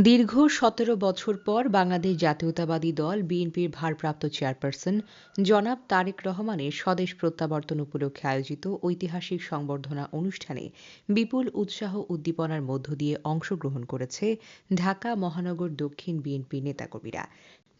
দীর্ঘ ১৭ বছর পর বাংলাদেশ জাতীয়তাবাদী দল বিএনপির ভারপ্রাপ্ত চেয়ারপারসন জনাব তারেক রহমানের স্বদেশ প্রত্যাবর্তন উপলক্ষে আয়োজিত ঐতিহাসিক সংবর্ধনা অনুষ্ঠানে বিপুল উৎসাহ উদ্দীপনার মধ্য দিয়ে অংশগ্রহণ করেছে ঢাকা মহানগর দক্ষিণ বিএনপির নেতাকর্মীরা।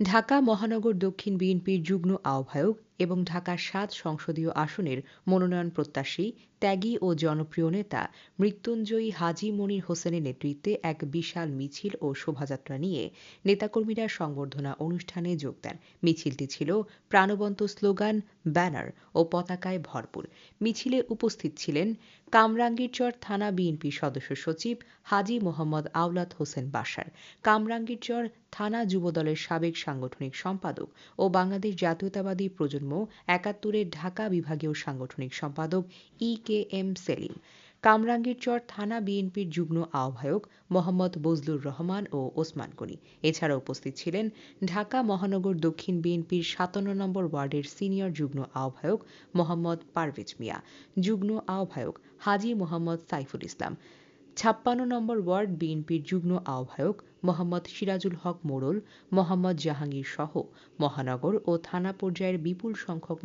ঢাকা মহানগর দক্ষিণ বিএনপির যুগ্ম আহ্বায়ক এবং ঢাকা ৭ সংসদীয় আসনের মনোনয়ন প্রত্যাশী ত্যাগী ও জনপ্রিয় নেতা মৃত্যুঞ্জয়ী হাজী মনির হোসেনের নেতৃত্বে এক বিশাল মিছিল ও শোভাযাত্রা নিয়ে নেতাকর্মীরা সংবর্ধনা অনুষ্ঠানে যোগ দেন। মিছিলটি ছিল প্রাণবন্ত স্লোগান, ব্যানার ও পতাকায় ভরপুর। মিছিলে উপস্থিত ছিলেন কামরাঙ্গীরচর থানা বিএনপি সদস্য সচিব হাজী মোহাম্মদ আওলাদ হোসেন বাশার, কামরাঙ্গীরচর থানা যুবদলের সাবেক সাংগঠনিক সম্পাদক ও বাংলাদেশ জাতীয়তাবাদী প্রজন্ম ৭১-এর ঢাকা বিভাগীয় সাংগঠনিক সম্পাদক ই.কে.এম. সেলিম, কামরাঙ্গীরচর থানা বিএনপির যুগ্ম আহ্বায়ক মোহাম্মদ বজলুর রহমান ও ওসমান গনি। এছাড়া উপস্থিত ছিলেন ঢাকা মহানগর দক্ষিণ বিএনপির ৫৭ নম্বর ওয়ার্ডের সিনিয়র যুগ্ম আহ্বায়ক মোহাম্মদ পারভেজ মিয়া, যুগ্ম আহ্বায়ক হাজী মোহাম্মদ সাইফুল ইসলাম, ৫৬ নম্বর ওয়ার্ড বিএনপির যুগ্ম আহ্বায়ক মোহাম্মদ সিরাজুল হক মোড়ল, মোহাম্মদ জাহাঙ্গীর সহ মহানগর ও থানা পর্যায়ের বিপুল সংখ্যক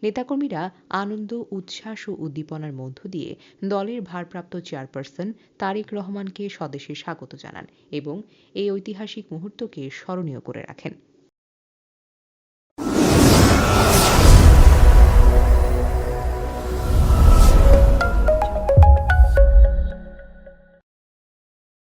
নেতাকর্মীরা আনন্দ, উচ্ছ্বাস ও উদ্দীপনার মধ্য দিয়ে দলের ভারপ্রাপ্ত চেয়ারপারসন তারেক রহমানকে স্বদেশে স্বাগত জানান এবং এই ঐতিহাসিক মুহূর্তকে স্মরণীয় করে রাখেন।